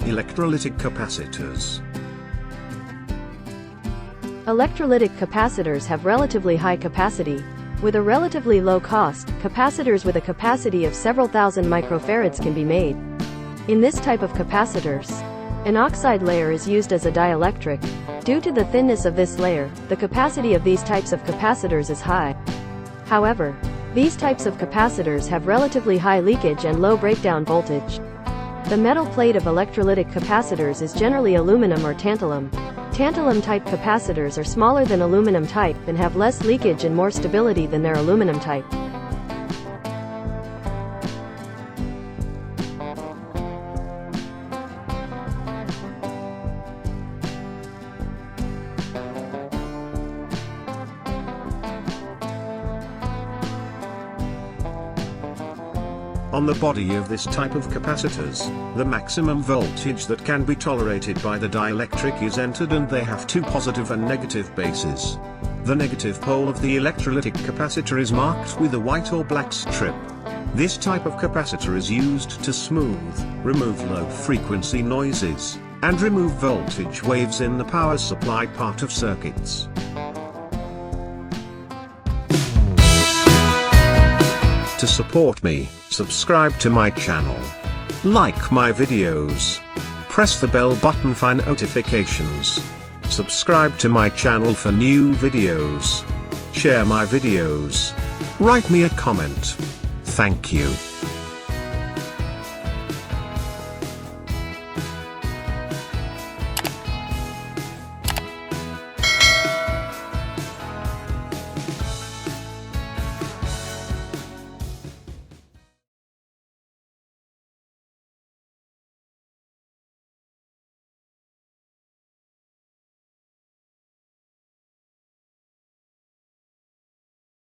Electrolytic capacitors. Electrolytic capacitors have relatively high capacity. With a relatively low cost, capacitors with a capacity of several thousand microfarads can be made. In this type of capacitors, an oxide layer is used as a dielectric. Due to the thinness of this layer, the capacity of these types of capacitors is high. However, these types of capacitors have relatively high leakage and low breakdown voltage. The metal plate of electrolytic capacitors is generally aluminum or tantalum. Tantalum-type capacitors are smaller than aluminum-type and have less leakage and more stability than their aluminum-type. On the body of this type of capacitors, the maximum voltage that can be tolerated by the dielectric is entered, and they have two positive and negative bases. The negative pole of the electrolytic capacitor is marked with a white or black strip. This type of capacitor is used to smooth, remove low-frequency noises, and remove voltage waves in the power supply part of circuits. To support me, subscribe to my channel. Like my videos. Press the bell button for notifications. Subscribe to my channel for new videos. Share my videos. Write me a comment. Thank you.